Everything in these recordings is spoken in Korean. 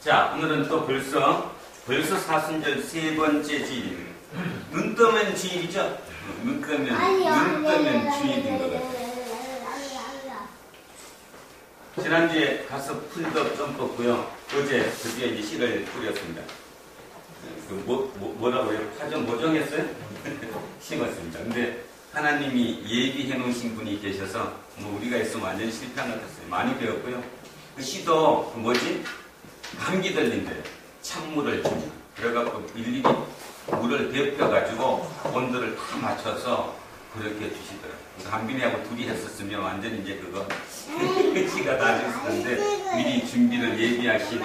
자, 오늘은 또 벌써 사순절 세 번째 주일입니다. 눈 뜨면 주일이죠? 눈 뜨면 주일인 것 같아요. 지난주에 가서 풀도 좀 뽑고요. 어제 드디어 이제 씨를 뿌렸습니다. 뭐라고 해요? 파종 모종했어요? 심었습니다. 근데 하나님이 예비해 놓으신 분이 계셔서 우리가 있으면 완전히 실패한 것 같았어요. 많이 배웠고요. 그 씨도 감기 걸린대요. 찬물을 주죠. 그래갖고 일일이 물을 데펴가지고 온도를 다 맞춰서 그렇게 주시더라고요. 한빈이하고 둘이 했었으면 완전히 이제 그거 씨가 다 됐었는데 미리 준비를 예비하신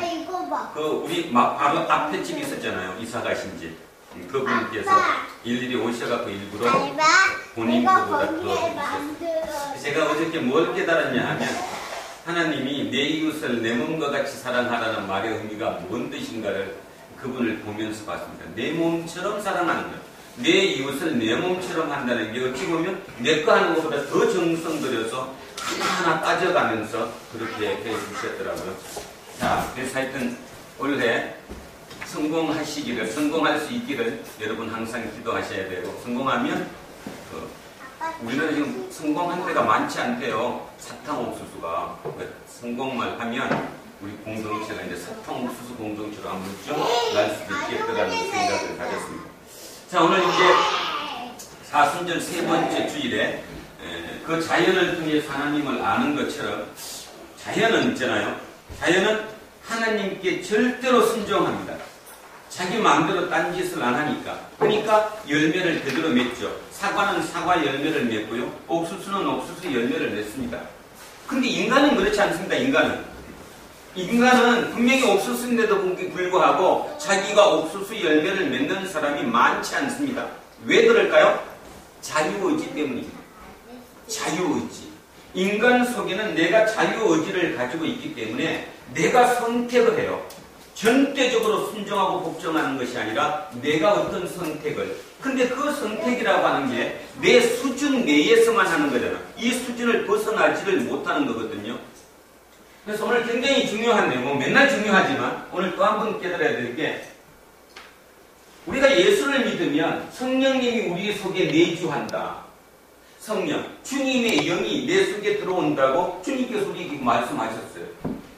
우리 바로 앞에 집 있었잖아요. 이사 가신 집. 그분께서 일일이 오셔갖고 일부러 본인 것보다 더 주셨어요. 제가 어저께 뭘 깨달았냐 하면 하나님이 내 이웃을 내 몸과 같이 사랑하라는 말의 의미가 뭔 뜻인가를 그분을 보면서 봤습니다. 내 몸처럼 사랑하는 거예요. 내 이웃을 내 몸처럼 한다는 게 어찌 보면 내 거 하는 것보다 더 정성 들여서 하나하나 따져가면서 그렇게 해 주셨더라고요. 자, 그래서 하여튼 올해 성공할 수 있기를 여러분 항상 기도하셔야 되고, 성공하면 우리는 지금 성공한 데가 많지 않대요. 사탕옥수수가. 성공만 하면 우리 공동체가 이제 사탕옥수수 공동체로 한번 쭉 날 수도 있겠다라는 생각을 가졌습니다. 자, 오늘 이제 사순절 세 번째 주일에 그 자연을 통해서 하나님을 아는 것처럼 자연은 있잖아요. 자연은 하나님께 절대로 순종합니다. 자기 마음대로 딴짓을 안 하니까. 그러니까 열매를 그대로 맺죠. 사과는 사과 열매를 맺고요. 옥수수는 옥수수 열매를 맺습니다. 근데 인간은 그렇지 않습니다. 인간은 분명히 옥수수인데도 불구하고 자기가 옥수수 열매를 맺는 사람이 많지 않습니다. 왜 그럴까요? 자유의지 때문입니다. 자유의지. 인간 속에는 내가 자유의지를 가지고 있기 때문에 내가 선택을 해요. 전대적으로 순종하고 복종하는 것이 아니라 내가 어떤 선택을. 근데 그 선택이라고 하는 게 내 수준 내에서만 하는 거잖아. 이 수준을 벗어나지를 못하는 거거든요. 그래서 오늘 굉장히 중요한데, 맨날 중요하지만 오늘 또 한 번 깨달아야 될 게, 우리가 예수를 믿으면 성령님이 우리 속에 내주한다. 성령, 주님의 영이 내 속에 들어온다고 주님께서 우리에게 말씀하셨어요.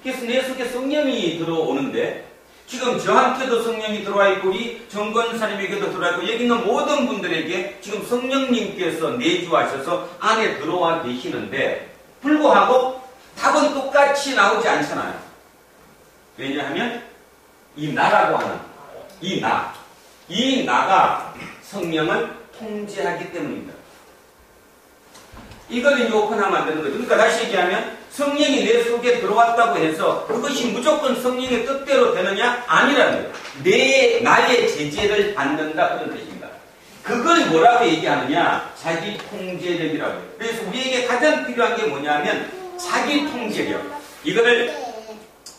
그래서 내 속에 성령이 들어오는데, 지금 저한테도 성령이 들어와 있고 우리 정권사님에게도 들어와 있고 여기 있는 모든 분들에게 지금 성령님께서 내주하셔서 안에 들어와 계시는데 불구하고 답은 똑같이 나오지 않잖아요. 왜냐하면 이 나라고 하는 이 나가 성령을 통제하기 때문입니다. 이걸 이제 오픈하면 안 되는 거죠. 그러니까 다시 얘기하면 성령이 내 속에 들어왔다고 해서 그것이 무조건 성령의 뜻대로 되느냐? 아니라는 거예요. 나의 제재를 받는다 그런 뜻입니다. 그걸 뭐라고 얘기하느냐? 자기 통제력이라고 해요. 그래서 우리에게 가장 필요한 게 뭐냐면 자기 통제력. 이거를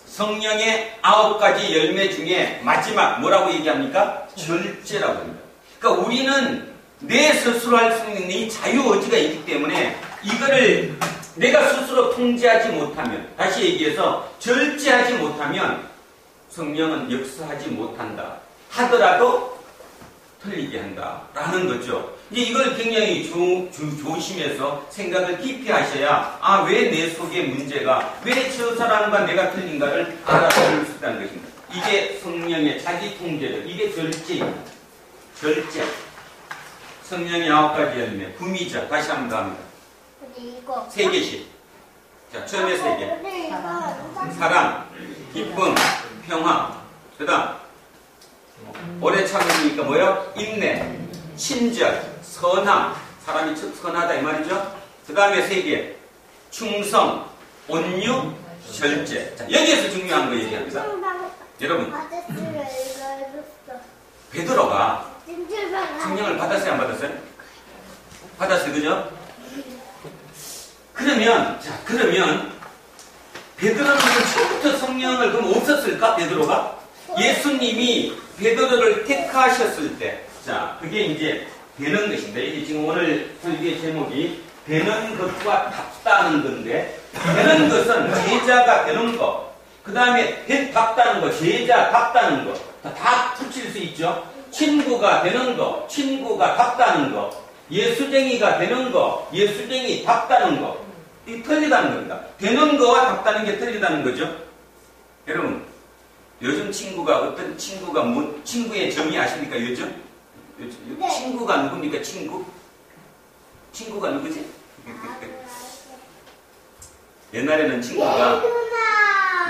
성령의 9가지 열매 중에 마지막 뭐라고 얘기합니까? 절제라고 합니다. 그러니까 우리는 내 스스로 할 수 있는 이 자유의지가 있기 때문에 이거를 내가 스스로 통제하지 못하면, 다시 얘기해서 절제하지 못하면 성령은 역사하지 못한다. 하더라도 틀리게 한다라는 거죠. 이제 이걸 굉장히 조심해서 생각을 깊이 하셔야 왜 내 속의 문제가, 왜 저 사람과 내가 틀린가를 알아볼 수 있다는 것입니다. 이게 성령의 자기 통제력, 이게 절제입니다. 절제. 성령의 9가지 열매, 구미자. 다시 한번 더 합니다. 3개씩. 자, 처음에 3개. 사랑, 기쁨, 평화. 그 다음 오래 참으니까 뭐요? 인내, 친절, 선함. 사람이 선하다 이 말이죠. 그 다음에 3개. 충성, 온유, 절제. 자, 여기에서 중요한 거 얘기합니다. 여러분, 베드로가 성령을 받았어요, 안 받았어요? 받았어요, 그죠? 그러면 베드로는 처음부터 성령을 그럼 없었을까? 베드로가? 예수님이 베드로를 택하셨을 때, 자, 그게 이제 되는 것인데, 이게 지금 오늘 설교의 제목이 되는 것과 답다는 건데, 되는 것은 제자가 되는 것, 그 다음에 답다는 거, 제자 답다는 거. 다 붙일 수 있죠. 친구가 되는 거, 친구가 답다는 거. 예수쟁이가 되는 거, 예수쟁이 답다는 거. 이 틀리다는 겁니다. 되는 거와 답다는 게 틀리다는 거죠. 여러분, 요즘 친구가 어떤 친구가 뭐, 친구의 정의 아십니까? 요즘? 네. 친구가 누굽니까? 친구? 친구가 누구지? 옛날에는 친구가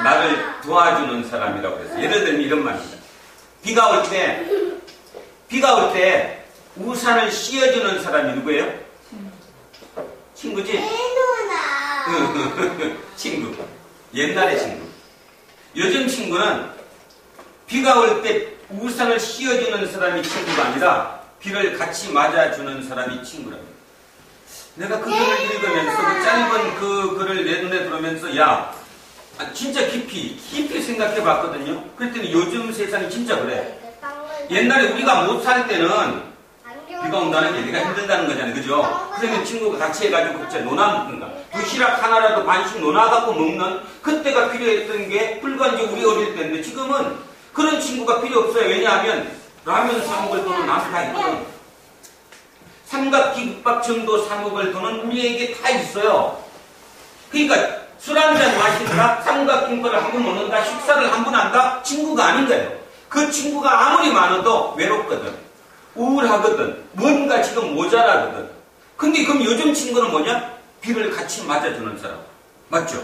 나를 도와주는 사람이라고 했어요. 예를 들면 이런 말입니다. 비가 올 때 우산을 씌워주는 사람이 누구예요? 친구지? 친구. 옛날의 친구. 요즘 친구는 비가 올 때 우산을 씌워주는 사람이 친구가 아니라 비를 같이 맞아주는 사람이 친구랍니다. 내가 그 글을 읽으면서 그 짧은 그 글을 내 눈에 들어오면서 진짜 깊이 생각해 봤거든요. 그랬더니 요즘 세상이 진짜 그래. 옛날에 우리가 못 살 때는 비가 온다는 게 내가 힘들다는 거잖아요. 그죠? 그러면 친구가 같이 해가지고 같이 논아먹는다. 도시락 하나라도 반씩 논아갖고 먹는 그때가 필요했던 게 불과 이제 우리 어릴 때인데 지금은 그런 친구가 필요 없어요. 왜냐하면 라면 사 먹을 돈은 나한테 다 있거든. 삼각김밥 정도 사 먹을 돈은 우리에게 다 있어요. 그러니까 술 한잔 마신다, 삼각김밥을 한 번 먹는다, 식사를 한 번 한다, 친구가 아닌 거예요. 그 친구가 아무리 많아도 외롭거든, 우울하거든, 뭔가 지금 모자라거든. 근데 그럼 요즘 친구는 뭐냐? 비를 같이 맞아주는 사람. 맞죠?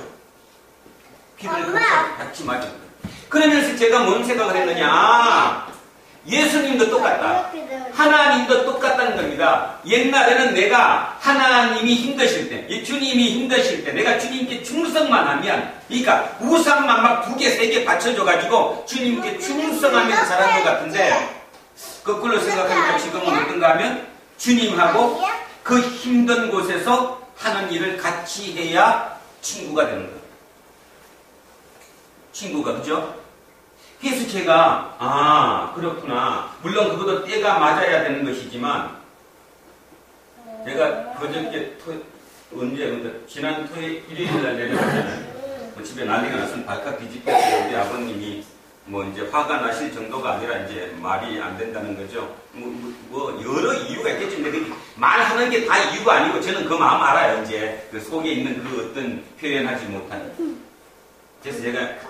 비를 같이 맞아주는. 그러면서 제가 뭔 생각을 했느냐? 예수님도 똑같다. 하나님도 똑같다는 겁니다. 옛날에는 내가 하나님이 힘드실 때, 주님이 힘드실 때, 내가 주님께 충성만 하면, 그러니까 우상만 막 2개, 3개 받쳐줘가지고 주님께 충성하면 잘한 것 같은데, 거꾸로 생각하니까 지금은 어떤가 하면 주님하고 그 힘든 곳에서 하는 일을 같이 해야 친구가 되는 거예요. 친구가, 그죠? 그래서 제가 그렇구나. 물론 그것도 때가 맞아야 되는 것이지만 제가 그저께 지난 일요일날 내려갔잖아요. 집에 난리가 났으면 발칵 뒤집혔어요. 우리 아버님이 뭐 이제 화가 나실 정도가 아니라 이제 말이 안 된다는 거죠. 뭐 여러 이유가 있겠죠. 근데 말하는 게 다 이유가 아니고 저는 그 마음 알아요. 이제 그 속에 있는 그 어떤 표현하지 못하는. 그래서 제가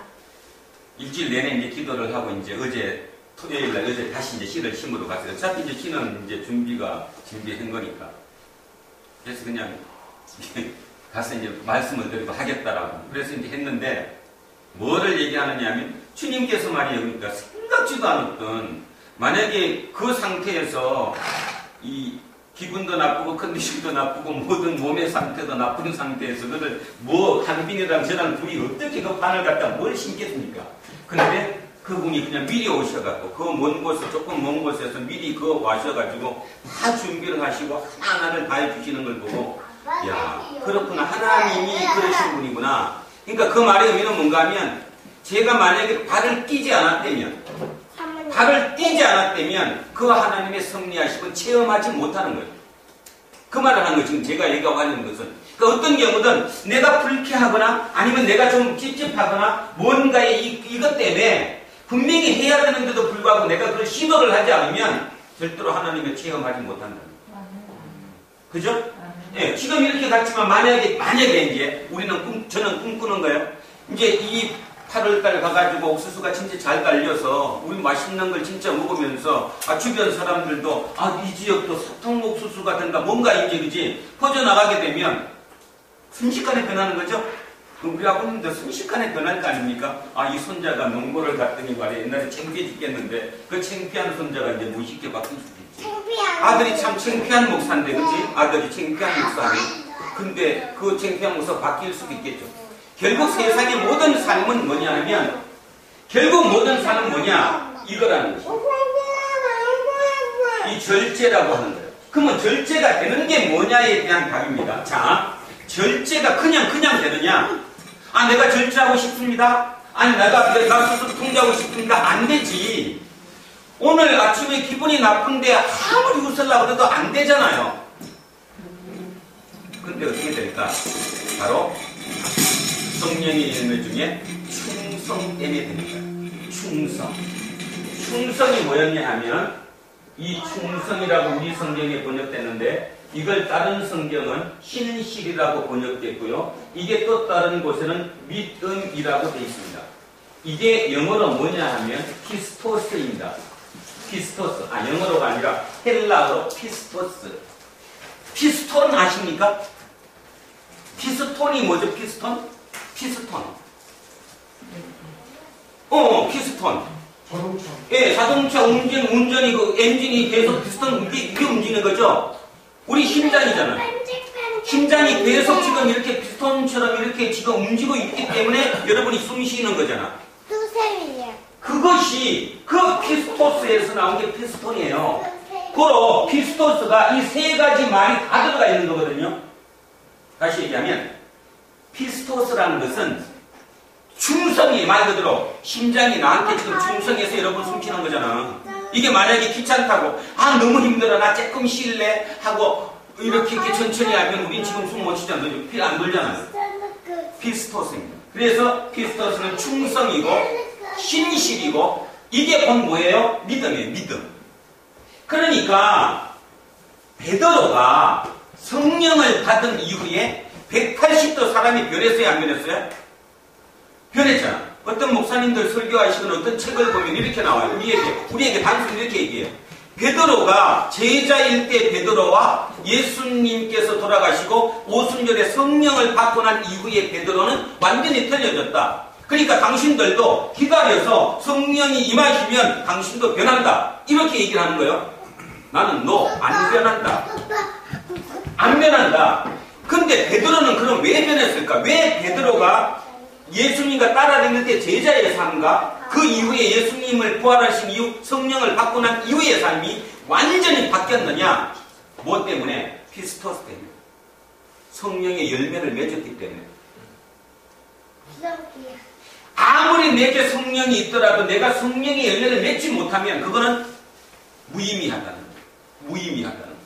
일주일 내내 이제 기도를 하고 이제 토요일 날 어제 다시 이제 씨를 심으러 갔어요. 어차피 이제 씨는 이제 준비한 거니까. 그래서 그냥 가서 이제 말씀을 드리고 하겠다라고. 그래서 이제 했는데 뭐를 얘기하느냐 하면 주님께서 말이에요. 그러니까 생각지도 않았던 만약에 그 상태에서 이 기분도 나쁘고 컨디션도 나쁘고 모든 몸의 상태도 나쁜 상태에서 그들 한빈이랑 저랑 둘이 어떻게 그 판을 갖다 뭘 심겠습니까? 그런데 그분이 그냥 미리 오셔갖고 그 조금 먼 곳에서 미리 와셔가지고 다 준비를 하시고 하나하나를 다 해주시는 걸 보고 그렇구나. 하나님이 그러신 분이구나. 그러니까 그 말의 의미는 뭔가 하면 제가 만약에 발을 띄지 않았다면 그 하나님의 섭리하심을 체험하지 못하는 거예요. 그 말을 하는 거예요. 지금 제가 얘기하고 하는 것은. 그러니까 어떤 경우든 내가 불쾌하거나 아니면 내가 좀 찝찝하거나 뭔가의 이것 때문에 분명히 해야 되는데도 불구하고 내가 그걸 시도를 하지 않으면 절대로 하나님의 체험하지 못한다. 그죠? 예, 지금 이렇게 갔지만 만약에 이제 저는 꿈꾸는 거예요. 이제 이 8월달 가가지고 옥수수가 진짜 잘 달려서 우리 맛있는 걸 진짜 먹으면서 주변 사람들도 이 지역도 사탕 옥수수가 된다 뭔가 이제 그지 퍼져나가게 되면 순식간에 변하는 거죠. 우리 아버님도 순식간에 변할 거 아닙니까? 이 손자가 농고를 갔더니 말이야 옛날에 창피해 죽겠는데 그 창피한 손자가 이제 멋있게 바뀔 수도 있지. 아들이 참 창피한 목사인데 그지? 아들이 창피한 목사인데 근데 그 창피한 목사 바뀔 수도 있겠죠. 결국 세상의 모든 삶은 뭐냐 하면 결국 모든 삶은 뭐냐 이거라는 것입니다. 이 절제라고 하는 거예요. 그러면 절제가 되는 게 뭐냐에 대한 답입니다. 자, 절제가 그냥 되느냐? 내가 절제하고 싶습니다. 내가 스스로 통제하고 싶습니다. 안 되지. 오늘 아침에 기분이 나쁜데 아무리 웃으려고 해도 안 되잖아요. 근데 어떻게 될까? 바로 성령의 열매 중에 충성 때문에 됩니다. 충성. 충성이 뭐였냐 하면 이 충성이라고 우리 성경에 번역됐는데 이걸 다른 성경은 신실이라고 번역됐고요. 이게 또 다른 곳에는 믿음이라고 되어 있습니다. 이게 영어로 뭐냐 하면 피스토스입니다. 피스토스. 영어로가 아니라 헬라어로 피스토스. 피스톤 아십니까? 피스톤이 뭐죠? 피스톤? 피스톤. 피스톤. 자동차. 예, 자동차 운전이 그 엔진이 계속 피스톤 이게 움직이는 거죠? 우리 심장이잖아요. 심장이 계속 지금 이렇게 피스톤처럼 이렇게 지금 움직이고 있기 때문에 여러분이 숨 쉬는 거잖아. 그것이 그 피스토스에서 나온 게 피스톤이에요. 고로 피스토스가 이 세 가지 말이 다 들어가 있는 거거든요. 다시 얘기하면 피스토스라는 것은 충성이 말 그대로 심장이 나한테 지금 충성해서 여러분 숨쉬는 거잖아. 이게 만약에 귀찮다고 너무 힘들어 나 조금 쉴래 하고 이렇게 천천히 하면 우린 지금 숨 못 쉬잖아. 피 안 돌잖아요. 피스토스입니다. 그래서 피스토스는 충성이고 신실이고 이게 본 뭐예요? 믿음이에요. 믿음. 그러니까 베드로가 성령을 받은 이후에 180도 사람이 변했어요? 안 변했어요? 변했잖아. 어떤 목사님들 설교하시거나 어떤 책을 보면 이렇게 나와요. 우리에게 단순히 이렇게 얘기해요. 베드로가 제자일 때 베드로와 예수님께서 돌아가시고 오순절에 성령을 받고 난 이후에 베드로는 완전히 틀려졌다. 그러니까 당신들도 기다려서 성령이 임하시면 당신도 변한다. 이렇게 얘기를 하는 거예요. 나는 너 안 변한다. 안 변한다. 근데 베드로는 그럼 왜 변했을까? 왜 베드로가 예수님과 따라다녔는데 제자의 삶과 그 이후에 예수님을 부활하신 이후 성령을 받고 난 이후의 삶이 완전히 바뀌었느냐? 뭐 때문에? 피스토스 때문에. 성령의 열매를 맺었기 때문에. 아무리 내게 성령이 있더라도 내가 성령의 열매를 맺지 못하면 그거는 무의미하다는 거예요. 무의미하다는 거예요.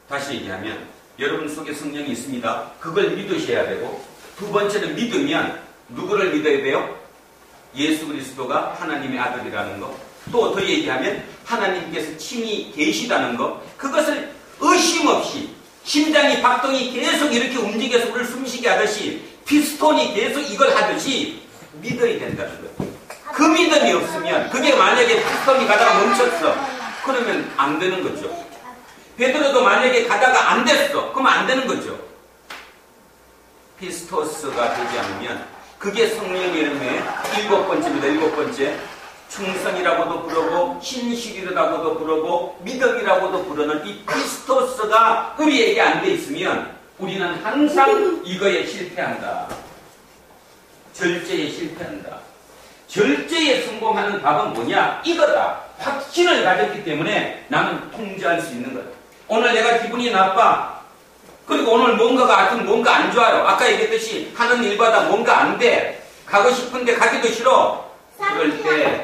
다시 얘기하면 여러분 속에 성령이 있습니다. 그걸 믿으셔야 되고 두 번째는 믿으면 누구를 믿어야 돼요? 예수 그리스도가 하나님의 아들이라는 거. 또 더 얘기하면 하나님께서 친히 계시다는 거. 그것을 의심 없이 심장이 박동이 계속 이렇게 움직여서 우리를 숨쉬게 하듯이 피스톤이 계속 이걸 하듯이 믿어야 된다는 거예요. 그 믿음이 없으면 그게 만약에 피스톤이 가다가 멈췄어. 그러면 안 되는 거죠. 베드로도 만약에 가다가 안 됐어. 그러면 안 되는 거죠. 피스토스가 되지 않으면 그게 성령의 열매 7번째입니다. 7번째. 충성이라고도 부르고 신실이라고도 부르고 믿음이라고도 부르는 이 피스토스가 우리에게 안 돼 있으면 우리는 항상 이거에 실패한다. 절제에 실패한다. 절제에 성공하는 답은 뭐냐? 이거다. 확신을 가졌기 때문에 나는 통제할 수 있는 거다. 오늘 내가 기분이 나빠. 그리고 오늘 뭔가 안 좋아요. 아까 얘기했듯이 하는 일마다 뭔가 안 돼. 가고 싶은데 가기도 싫어.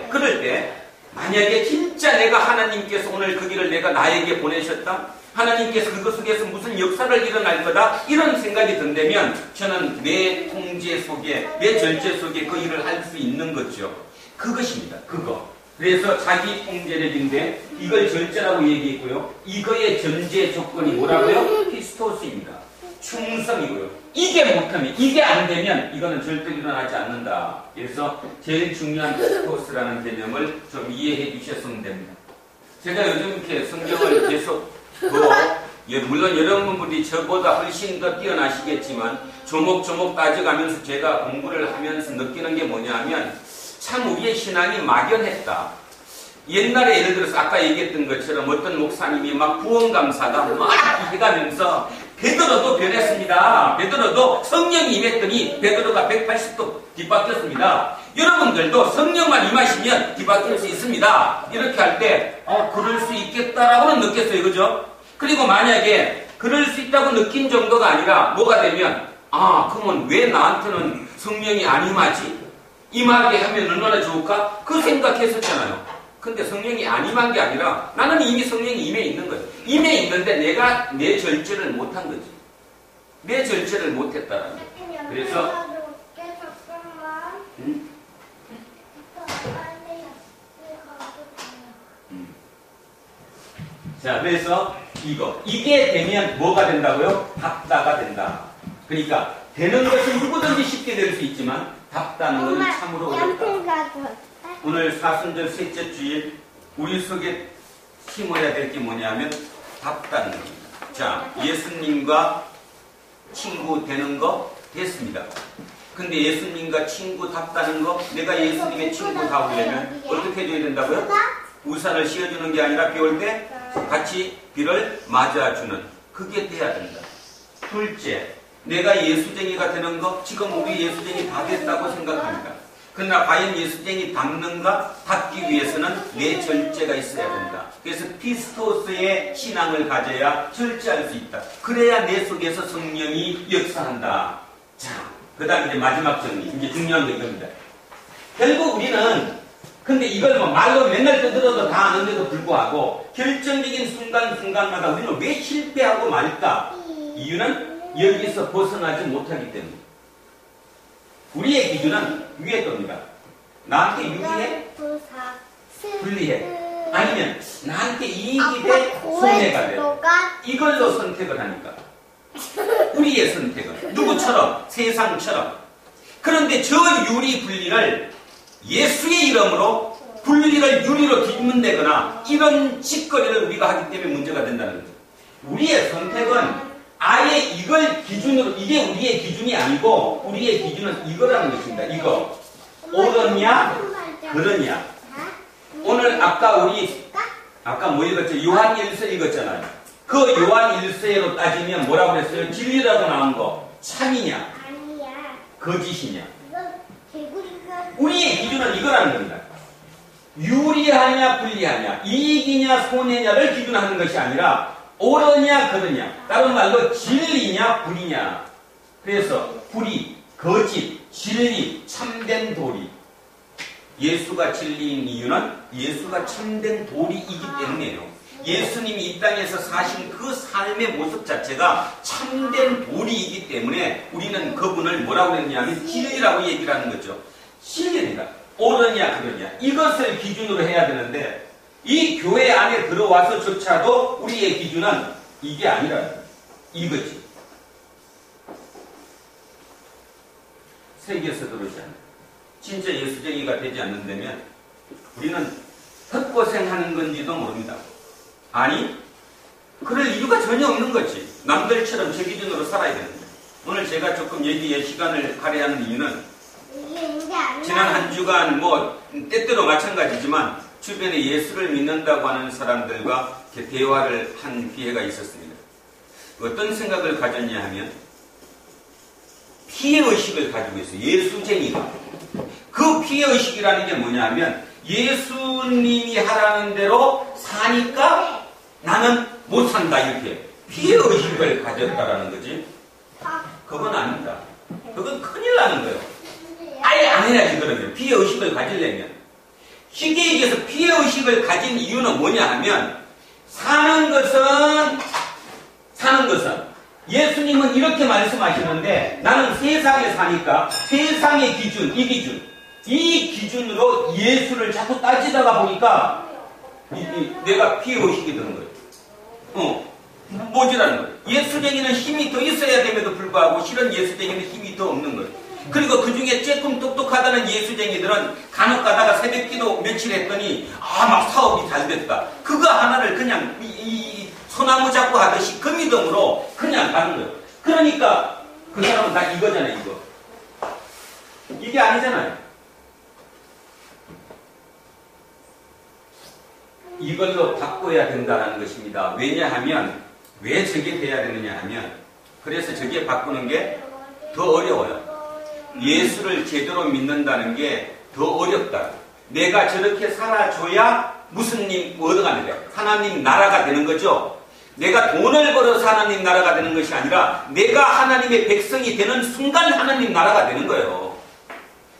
그럴 때 만약에 진짜 내가 하나님께서 오늘 그 길을 내가 나에게 보내셨다. 하나님께서 그것 속에서 무슨 역사를 일어날 거다. 이런 생각이 든다면 저는 내 통제 속에 내 절제 속에 그 일을 할 수 있는 거죠. 그것입니다. 그거. 그래서 자기 통제력인데 이걸 절제라고 얘기했고요. 이거의 전제 조건이 뭐라고요? 피스토스입니다. 충성이고요. 이게 못하면, 이게 안 되면 이거는 절대 일어나지 않는다. 그래서 제일 중요한 피스토스라는 개념을 좀 이해해 주셨으면 됩니다. 제가 요즘 이렇게 성경을 계속 물론 여러분들이 저보다 훨씬 더 뛰어나시겠지만 조목조목 따져가면서 제가 공부를 하면서 느끼는 게 뭐냐 하면 참 우리의 신앙이 막연했다. 옛날에 예를 들어서 아까 얘기했던 것처럼 어떤 목사님이 막 구원감사다 막 해가면서 베드로도 변했습니다. 베드로도 성령이 임했더니 베드로가 180도 뒤바뀌었습니다. 여러분들도 성령만 임하시면 뒤바뀔 수 있습니다. 이렇게 할 때 그럴 수 있겠다라고는 느꼈어요. 그죠? 그리고 만약에 그럴 수 있다고 느낀 정도가 아니라 뭐가 되면 그러면 왜 나한테는 성령이 안 임하지? 임하게 하면 얼마나 좋을까? 그 생각했었잖아요. 근데 성령이 안 임한 게 아니라 나는 이미 성령이 임해 있는 거예요. 임해 있는데 내가 내 절제를 못한 거지. 내 절제를 못했다라는 거예요. 그래서 응? 자, 그래서 이게 되면 뭐가 된다고요? 답다가 된다. 그러니까 되는 것은 누구든지 쉽게 될 수 있지만 답다는 것은 참으로 어렵다. 오늘 사순절 셋째 주일 우리 속에 심어야 될 게 뭐냐면 답다는 겁니다. 자, 예수님과 친구 되는 거 됐습니다. 근데 예수님과 친구 답다는 거, 내가 예수님의 친구 다우려면 어떻게 해줘야 된다고요? 우산을 씌워주는 게 아니라 비 올 때 같이 비를 맞아주는, 그게 돼야 된다. 둘째, 내가 예수쟁이가 되는 거, 지금 우리 예수쟁이 다 됐다고 생각합니다. 그러나 과연 예수쟁이 닮는가? 닮기 위해서는 내 절제가 있어야 된다. 그래서 피스토스의 신앙을 가져야 절제할 수 있다. 그래야 내 속에서 성령이 역사한다. 자, 그 다음에 이제 마지막 정리. 이제 중요한 거 이겁니다. 결국 우리는, 근데 이걸 뭐 말로 맨날 떠들어도 다 아는데도 불구하고 결정적인 순간순간마다 우리는 왜 실패하고 말까? 이유는 여기서 벗어나지 못하기 때문에. 우리의 기준은 위에 겁니다. 나한테 유리해? 불리해? 아니면 나한테 이익이 돼? 손해가 돼? 이걸로 선택을 하니까. 우리의 선택은 누구처럼? 세상처럼. 그런데 저 유리 분리를 예수의 이름으로 분리를 유리로 뒤집는다거나 이런 짓거리를 우리가 하기 때문에 문제가 된다는 거죠. 우리의 선택은 아예 이걸 기준으로, 이게 우리의 기준이 아니고 우리의 기준은 이거라는 것입니다. 이거. 옳으냐? 그러냐? 오늘 아까 뭐 읽었죠? 요한 1서 읽었잖아요. 그 요한 1서로 따지면 뭐라고 그랬어요? 진리라고 나온 거. 참이냐? 거짓이냐? 우리의 기준은 이거라는 겁니다. 유리하냐 불리하냐, 이익이냐 손해냐를 기준하는 것이 아니라 옳으냐 그러냐, 다른 말로 진리냐 불이냐. 그래서 불이, 거짓, 진리, 참된 도리. 예수가 진리인 이유는 예수가 참된 도리이기 때문이에요. 예수님이 이 땅에서 사신 그 삶의 모습 자체가 참된 도리이기 때문에 우리는 그분을 뭐라고 했냐면 진리라고 얘기를 하는 거죠. 진리입니다. 옳으냐 그러냐, 이것을 기준으로 해야 되는데 이 교회 안에 들어와서조차도 우리의 기준은 이게 아니라 이거지. 세계에서 들어오지 않아요. 진짜 예수쟁이가 되지 않는다면 우리는 헛고생하는 건지도 모릅니다. 아니, 그럴 이유가 전혀 없는 거지. 남들처럼 제 기준으로 살아야 되는데. 오늘 제가 조금 얘기에 시간을 할애하는 이유는 지난 한 주간 뭐 때때로 마찬가지지만 주변에 예수를 믿는다고 하는 사람들과 이렇게 대화를 한 기회가 있었습니다. 어떤 생각을 가졌냐 하면 피해의식을 가지고 있어요. 예수쟁이가. 그 피해의식이라는 게 뭐냐 하면 예수님이 하라는 대로 사니까 나는 못 산다, 이렇게 피해의식을 가졌다라는 거지. 그건 아닙니다. 그건 큰일 나는 거예요. 아예 안 해야지. 그러면 피해의식을 가지려면 쉽게 얘기해서 피해의식을 가진 이유는 뭐냐 하면 사는 것은 예수님은 이렇게 말씀하시는데 나는 세상에 사니까 세상의 기준, 이 기준으로 예수를 자꾸 따지다가 보니까 내가 피해의식이 드는 거예요. 뭐지라는 거예요. 예수쟁이는 힘이 더 있어야 됨에도 불구하고 실은 예수쟁이는 힘이 더 없는 거예요. 그리고 그 중에 조금 똑똑하다는 예수쟁이들은 간혹 가다가 새벽기도 며칠 했더니 막 사업이 잘 됐다. 그거 하나를 그냥 이 소나무 잡고 하듯이 그 믿음으로 그냥 가는 거예요. 그러니까 그 사람은 다 이거잖아요. 이게 아니잖아요. 이걸로 바꿔야 된다는 것입니다. 왜냐하면 왜 저게 돼야 되느냐 하면 그래서 저게 바꾸는 게 더 어려워요. 예수를 제대로 믿는다는 게 더 어렵다. 내가 저렇게 살아줘야 무슨 뭐가 되냐? 하나님 나라가 되는 거죠. 내가 돈을 벌어서 하나님 나라가 되는 것이 아니라 내가 하나님의 백성이 되는 순간 하나님 나라가 되는 거예요.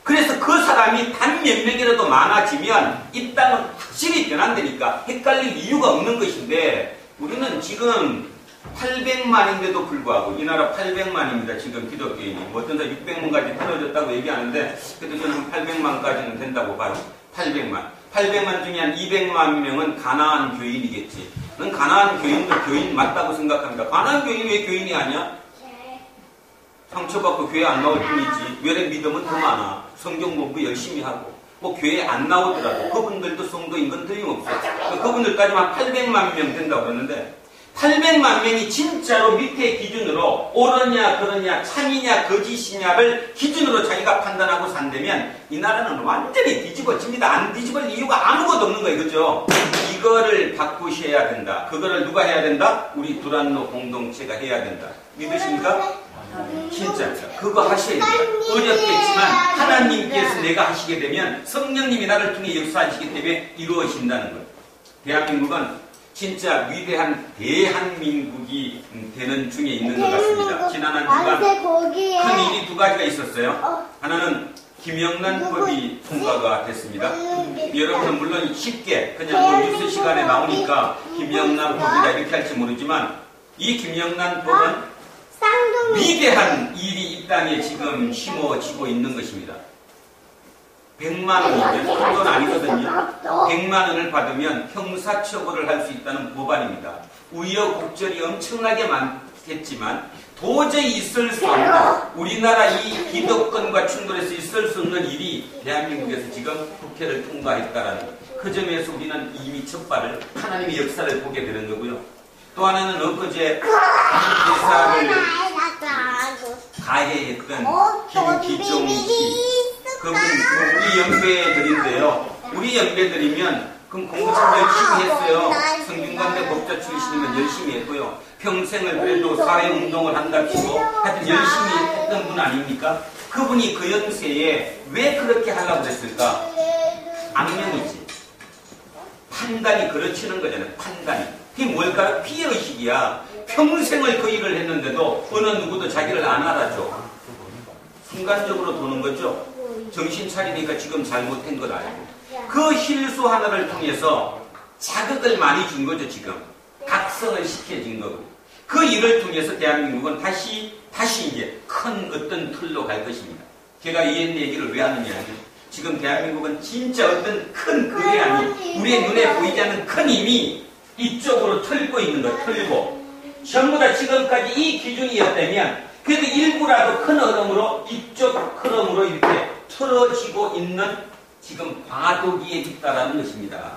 그래서 그 사람이 단 몇 명이라도 많아지면 이 땅은 확실히 변한다니까 헷갈릴 이유가 없는 것인데 우리는 지금 800만인데도 불구하고 이 나라 800만입니다. 지금 기독교인이. 뭐 어떤 사람 600만까지 떨어졌다고 얘기하는데 그래도 저는 800만까지는 된다고 봐요. 800만. 800만 중에 한 200만 명은 가나안 교인이겠지. 넌 가나안 교인도 교인 맞다고 생각합니다. 가나안 교인이 왜 교인이 아니야? 상처받고 교회 안 나올 뿐이지. 왜 믿음은 더 많아. 성경 공부 열심히 하고. 뭐 교회 안 나오더라도 그분들도 성도인 건 틀림없어. 그분들까지만 800만 명 된다고 그러는데 800만 명이 진짜로 밑에 기준으로 옳으냐 그러냐 참이냐 거짓이냐를 기준으로 자기가 판단하고 산다면 이 나라는 완전히 뒤집어집니다. 안 뒤집을 이유가 아무것도 없는 거예요. 그죠? 이거를 바꾸셔야 된다. 그거를 누가 해야 된다? 우리 두란노 공동체가 해야 된다. 믿으십니까? 진짜 그거 하셔야 돼요. 어렵겠지만 하나님께서 내가 하시게 되면 성령님이 나를 통해 역사하시기 때문에 이루어진다는 거예요. 대한민국은 진짜 위대한 대한민국이 되는 중에 있는 것 같습니다. 지난 한 주간 큰 일이 두 가지가 있었어요. 하나는 김영란법이 통과가 됐습니다. 여러분은 물론 쉽게 그냥 뭐 뉴스 시간에 나오니까 김영란법이다 이렇게 할지 모르지만 이 김영란법은 위대한 일이 이 땅에 지금 심어지고 있는 것입니다. 100만 원이면 큰 돈 아니거든요. 100만 원을 받으면 형사처벌을 할 수 있다는 법안입니다. 우여곡절이 엄청나게 많겠지만 도저히 있을 수 없는 우리나라 이 기득권과 충돌해서 있을 수 없는 일이 대한민국에서 지금 국회를 통과했다라는 그 점에서 우리는 이미 첫 발을 하나님의 역사를 보게 되는 거고요. 또 하나는 엊그제 이 대사를 가해했던 김기종 씨 그분 우리 연배들인데요. 우리 연배들이면 그럼 공부 참 열심히 했어요. 성균관대 법자 출신이면 열심히 했고요. 평생을 그래도 사회운동을 한답시고 하여튼 열심히 했던 분 아닙니까? 그분이 그 연세에 왜 그렇게 하려고 그랬을까? 악명이지. 판단이 그르치는 거잖아요. 판단이. 그게 뭘까요? 피해의식이야. 평생을 그 일을 했는데도 어느 누구도 자기를 안 알아줘. 순간적으로 도는 거죠. 정신 차리니까 지금 잘못한 걸 알고. 그 실수 하나를 통해서 자극을 많이 준 거죠, 지금. 각성을 시켜진 거고. 그 일을 통해서 대한민국은 다시 이제 큰 어떤 틀로 갈 것입니다. 제가 이 얘기를 왜 하느냐면 지금 대한민국은 진짜 어떤 큰 거대함이 우리의 눈에 보이지 않는 큰 힘이 이쪽으로 틀고 있는 거, 틀고. 전부 다 지금까지 이 기준이었다면 그래도 일부라도 큰 흐름으로 이쪽 흐름으로 이렇게 틀어지고 있는 지금 과도기에 있다라는 것입니다.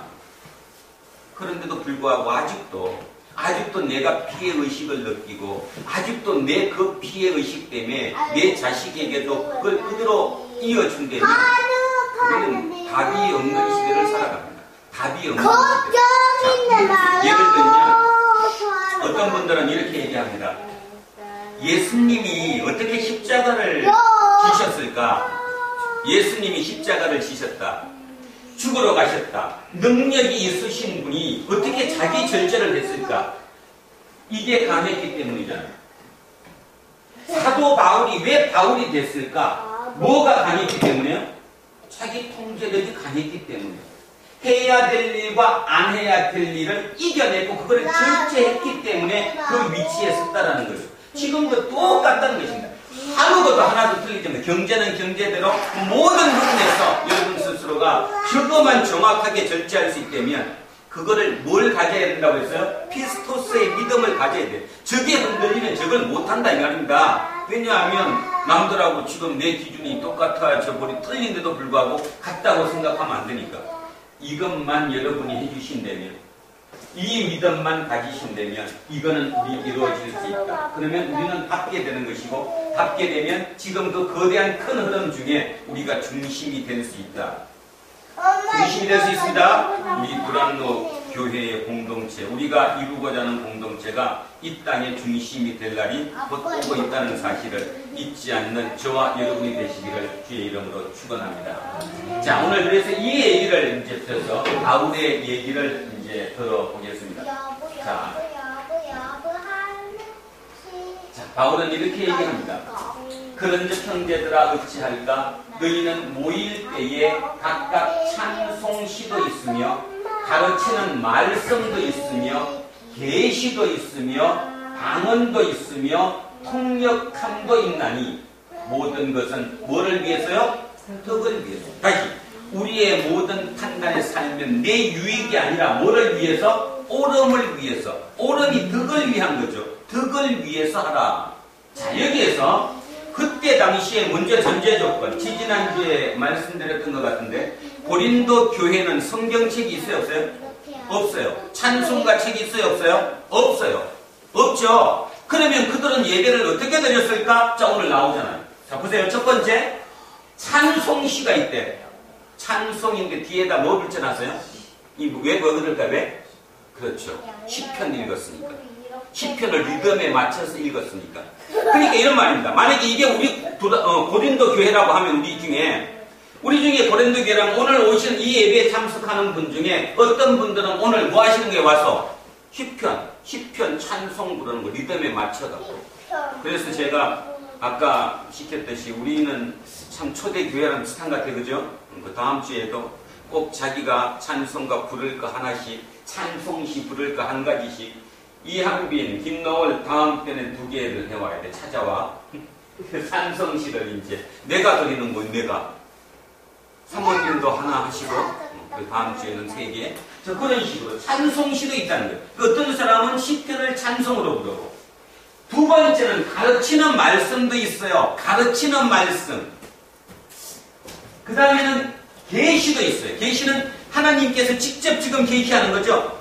그런데도 불구하고 아직도 내가 피해의식을 느끼고 아직도 내 그 피해의식 때문에 내 자식에게도 그걸 그대로 이어준다면 우리는 답이 없는 시대를 살아갑니다. 답이 없는 시대. 자, 예를 들면 어떤 분들은 이렇게 얘기합니다. 예수님이 어떻게 십자가를 지셨을까? 예수님이 십자가를 지셨다. 죽으러 가셨다. 능력이 있으신 분이 어떻게 자기 절제를 했을까? 이게 가능했기 때문이잖아요. 사도 바울이 왜 바울이 됐을까? 뭐가 강했기 때문에요? 자기 통제력이 강했기 때문이에요. 해야 될 일과 안 해야 될 일을 이겨내고 그걸 절제했기 때문에 그 위치에 섰다라는 거죠. 지금도 똑같다는 것입니다. 아무것도 하나도 틀리지 않습니다. 경제는 경제대로 모든 부분에서 여러분 스스로가 그것만 정확하게 절제할 수 있다면 그거를 뭘 가져야 된다고 했어요? 피스토스의 믿음을 가져야 돼요. 저게 흔들리면 저걸 못한다 이 말입니다. 왜냐하면 남들하고 지금 내 기준이 똑같아져 버리 틀린데도 불구하고 같다고 생각하면 안 되니까. 이것만 여러분이 해주신다면 이 믿음만 가지신다면 이거는 우리 이루어질 수 있다. 그러면 우리는 닿게 되는 것이고 닿게 되면 지금 그 거대한 큰 흐름 중에 우리가 중심이 될 수 있다. 중심이 될 수 있습니다. 우리 두란노 교회의 공동체, 우리가 이루고자 하는 공동체가 이 땅의 중심이 될 날이 곧 오고 있다는 사실을 잊지 않는 저와 여러분이 되시기를 주의 이름으로 축원합니다. 자, 오늘 그래서 이 얘기를 이제 펴서 바울의 얘기를 이제 들어보겠습니다. 자, 바울은 이렇게 얘기합니다. 그런즉 형제들아 어찌할까? 너희는 모일 때에 각각 찬송시도 있으며 가르치는 말씀도 있으며 계시도 있으며 방언도 있으며 통역함도 있나니 모든 것은 뭐를 위해서요? 덕을 위해서. 다시 우리의 모든 판단에 살면 내 유익이 아니라 뭐를 위해서? 옳음을 위해서. 옳음이 덕을 위한 거죠. 덕을 위해서 하라. 자, 여기에서 그때 당시에 먼저 전제 조건, 지지난주에 말씀드렸던 것 같은데 고린도 교회는 성경책이 있어요? 없어요? 없어요. 찬송가 책이 있어요? 없어요? 없어요. 없죠. 그러면 그들은 예배를 어떻게 드렸을까? 자, 오늘 나오잖아요. 자, 보세요. 첫 번째, 찬송시가 있대. 찬송인데 뒤에다 뭐 붙여놨어요? 왜 그럴까? 왜? 그렇죠. 시편 읽었으니까. 시편을 리듬에 맞춰서 읽었으니까. 그러니까 이런 말입니다. 만약에 이게 우리 고린도 교회라고 하면 우리 중에 고린도 교회라면 오늘 오신 이 예배에 참석하는 분 중에 어떤 분들은 오늘 뭐 하시는 거에 와서 시편 찬송 부르는 거 리듬에 맞춰갖고. 그래서 제가 아까 시켰듯이 우리는 참 초대 교회랑 비슷한 것 같아요. 그죠? 그 다음 주에도 꼭 자기가 찬송가 부를 거 하나씩, 찬송시 부를 거 한 가지씩, 이항빈, 김노월 다음 편에 2개를 해와야 돼. 찾아와. 찬송시를 이제 내가 드리는 거 내가. 사모님도 하나 하시고 그 다음 주에는 3개. 저 그런 식으로 찬송시도 있다는 거예요. 어떤 사람은 시편을 찬송으로 부르고, 두 번째는 가르치는 말씀도 있어요. 가르치는 말씀. 그 다음에는 계시도 있어요. 계시는 하나님께서 직접 지금 계시하는 거죠.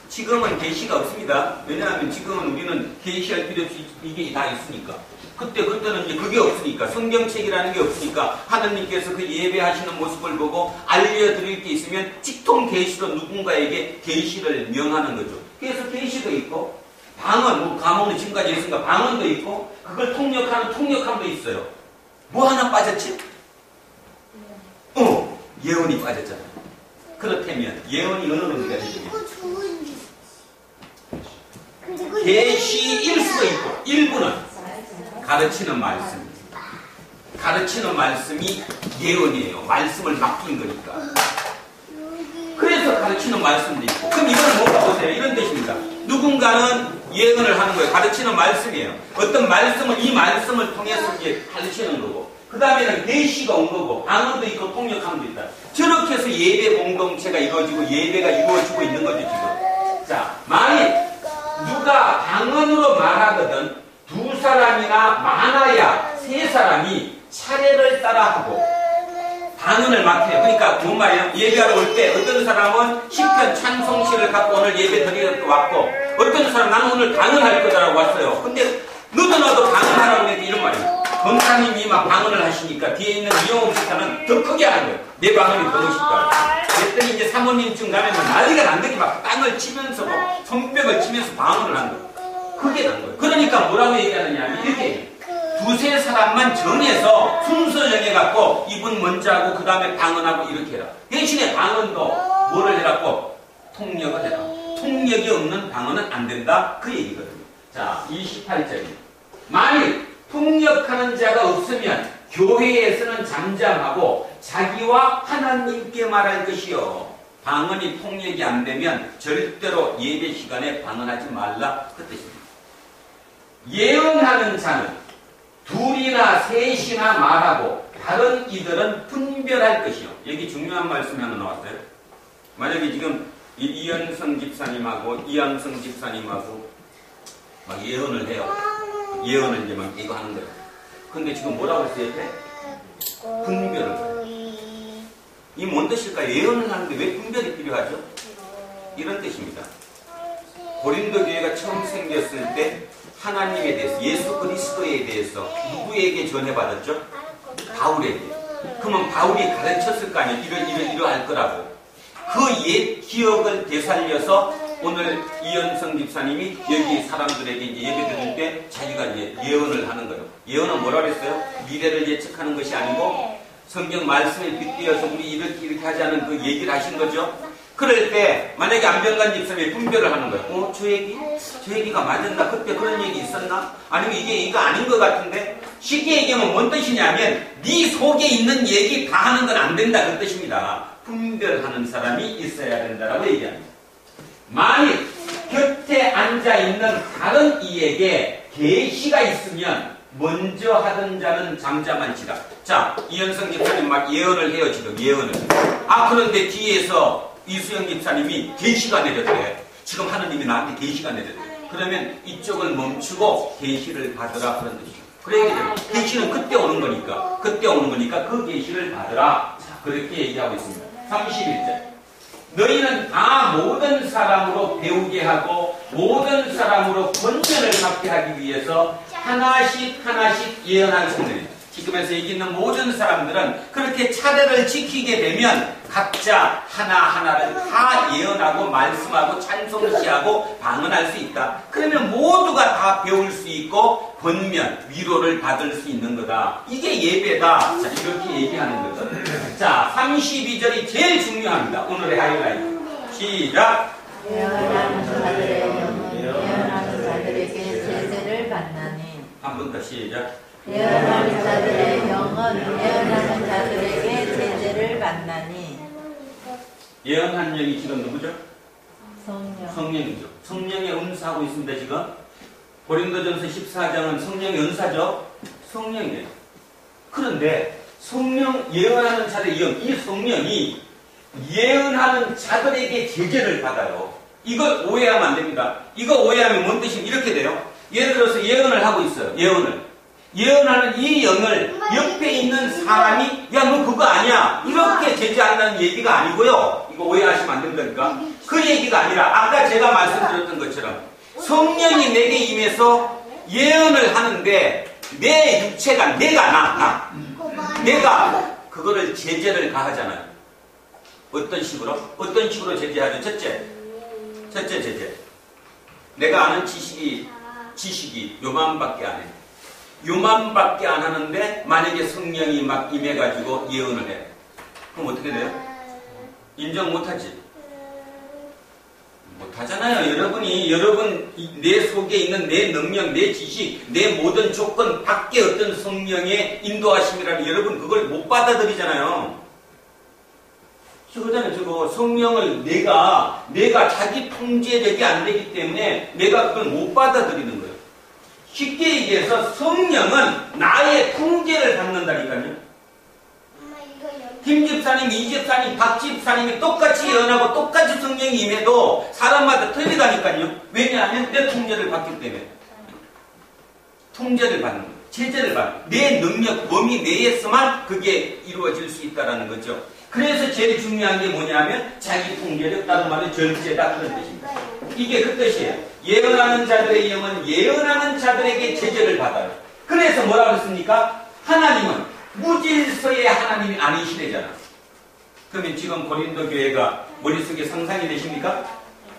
지금은 계시가 없습니다. 왜냐하면 지금은 우리는 계시할 필요 없이 이게 다 있으니까. 그때는 이제 그게 없으니까, 성경책이라는 게 없으니까 하나님께서 그 예배하시는 모습을 보고 알려드릴 게 있으면 직통 계시로 누군가에게 계시를 명하는 거죠. 그래서 계시도 있고, 방언, 감언은 지금까지 했으니까 방언도 있고, 그걸 통역하는 통역함도 있어요. 뭐 하나 빠졌지? 예언이 빠졌잖아요. 그렇다면 예언이 어느 의미가 되죠? 계시일 수도 있고, 일부는 가르치는 말씀. 가르치는 말씀이 예언이에요. 말씀을 맡긴 거니까. 그래서 가르치는 말씀도 있고. 그럼 이거는 뭐가 보세요? 이런 뜻입니다. 누군가는 예언을 하는 거예요. 가르치는 말씀이에요. 어떤 말씀을, 이 말씀을 통해서 이제 가르치는 거고, 그 다음에는 계시가 온 거고, 방언도 있고 통역함도 있다. 저렇게 해서 예배 공동체가 이루어지고 예배가 이루어지고 있는 거죠, 지금. 자, 만일 누가 방언으로 말하거든 2사람이나 많아야 3사람이 차례를 따라하고 방언을 맡아요. 그러니까 뭔 말이에요? 예배하러 올 때 어떤 사람은 시편 찬송시를 갖고 오늘 예배 드리러 왔고, 어떤 사람은 나는 오늘 방언할 거다라고 왔어요. 근데 너도 방언하라고 했는데 이런 말이에요. 검사님이 막 방언을 하시니까 뒤에 있는 이용욱 집사는 더 크게 하는 거예요. 내 방언이 더 멋있다. 그랬더니 이제 사모님쯤 가면 난리가 난다기 막 땅을 치면서 손뼉을 치면서 방언을 한 거예요. 그게 난 거예요. 그러니까 뭐라고 얘기하느냐 하면 이렇게 2-3사람만 정해서 순서 정해갖고 이분 먼저 하고 그 다음에 방언하고 이렇게 해라. 대신에 방언도 뭐를 해갖고 통역을 해라. 통역이 없는 방언은 안 된다. 그 얘기거든요. 자, 28절입니다. 만일 통역하는 자가 없으면 교회에서는 잠잠하고 자기와 하나님께 말할 것이요. 방언이 통역이 안 되면 절대로 예배 시간에 방언하지 말라. 그 뜻입니다. 예언하는 자는 2이나 3이나 말하고 다른 이들은 분별할 것이요. 여기 중요한 말씀이 하나 나왔어요. 만약에 지금 이현성 집사님하고 이양성 집사님하고 막 예언을 해요. 예언을 이제 막 이거 하는 거예요. 근데 지금 뭐라고 했어요? 옆에? 분별을 해요. 이 뭔 뜻일까요? 예언을 하는데 왜 분별이 필요하죠? 이런 뜻입니다. 고린도 교회가 처음 생겼을 때 하나님에 대해서, 예수 그리스도에 대해서 누구에게 전해받았죠? 바울에게. 그러면 바울이 가르쳤을 거 아니에요? 이러할 거라고. 그 옛 기억을 되살려서 오늘 이현성 집사님이 여기 사람들에게 이제 예배 드릴 때 자기가 이제 예언을 하는 거예요. 예언은 뭐라 그랬어요? 미래를 예측하는 것이 아니고 성경 말씀에 빗대어서 우리 이렇게 하자는 그 얘기를 하신 거죠. 그럴 때 만약에 안병관 집사님이 분별을 하는 거예요. 저 얘기가 맞았나? 그때 그런 얘기 있었나? 아니면 이거 아닌 것 같은데? 쉽게 얘기하면 뭔 뜻이냐면 네 속에 있는 얘기 다 하는 건 안 된다. 그 뜻입니다. 분별하는 사람이 있어야 된다라고 얘기합니다. 만일 곁에 앉아있는 다른 이에게 계시가 있으면 먼저 하던 자는 잠잠할지라. 자, 이현성 집사님 막 예언을 해요. 지금 예언을. 그런데 뒤에서 이수영 집사님이 계시가 내렸대. 지금 하느님이 나한테 계시가 내렸대. 그러면 이쪽을 멈추고 계시를 받으라 그런 뜻이에요. 그래, 계시는 그때 오는 거니까. 그때 오는 거니까 그 계시를 받으라. 자, 그렇게 얘기하고 있습니다. 31절. 너희는 다 모든 사람으로 배우게 하고 모든 사람으로 권면을 받게 하기 위해서 하나씩 하나씩 예언하는 성령이다. 지금에서 여기 있는 모든 사람들은 그렇게 차례를 지키게 되면 각자 하나하나를 다 예언하고 말씀하고 찬송시하고 방언할 수 있다. 그러면 모두가 다 배울 수 있고 권면, 위로를 받을 수 있는 거다. 이게 예배다. 자, 이렇게 얘기하는 거죠. 자, 32절이 제일 중요합니다. 오늘의 하이라이트. 시작. 예언하는 자들의 영은 예언하는 자들에게 제재를 받나니. 한 번 더 시작. 예언하는 자들의 영은 예언하는 자들에게 제재를 받나니. 예언한 영이 지금 누구죠? 성령. 성령이죠. 성령의 은사하고 있습니다. 지금 고린도전서 14장은 성령의 은사죠. 성령이에요. 그런데 성령 예언하는 자들의 영, 이 성령이 예언하는 자들에게 제재를 받아요. 이걸 오해하면 안 됩니다. 이거 오해하면 뭔 뜻이면 이렇게 돼요. 예를 들어서 예언을 하고 있어요. 예언하는 이 영을 옆에 있는 사람이 야, 너 그거 아니야. 이렇게 제재한다는 얘기가 아니고요. 이거 오해하시면 안 된다니까. 그 얘기가 아니라 아까 제가 말씀드렸던 것처럼 성령이 내게 임해서 예언을 하는데 내 육체가 내가 그거를 제재를 가하잖아요. 어떤 식으로 제재하죠? 첫째 제재. 내가 아는 지식이 요만밖에 안 해. 요만밖에 안 하는데 만약에 성령이 막 임해가지고 예언을 해. 그럼 어떻게 돼요? 인정 못하지? 못하잖아요. 여러분 내 속에 있는 내 능력, 내 지식, 내 모든 조건 밖에 어떤 성령의 인도하심이라면 여러분 그걸 못 받아들이잖아요. 저거 성령을 내가 자기 통제력이 안 되기 때문에 내가 그걸 못 받아들이는 거예요. 쉽게 얘기해서 성령은 나의 통제를 받는다니까요. 김 집사님, 이 집사님, 박 집사님이 똑같이 예언하고 똑같이 성령이 임해도 사람마다 틀리다니까요. 왜냐하면 내 통제를 받기 때문에. 통제를 받는 거예요. 제재를 받는 거예요. 내 능력, 범위 내에서만 그게 이루어질 수 있다는 거죠. 그래서 제일 중요한 게 뭐냐면 자기 통제력, 다른 말은 절제다 그런 뜻입니다. 이게 그 뜻이에요. 예언하는 자들의 영은 예언하는 자들에게 제재를 받아요. 그래서 뭐라고 했습니까? 하나님은 무질서의 하나님이 아니시래잖아. 그러면 지금 고린도 교회가 머릿속에 상상이 되십니까?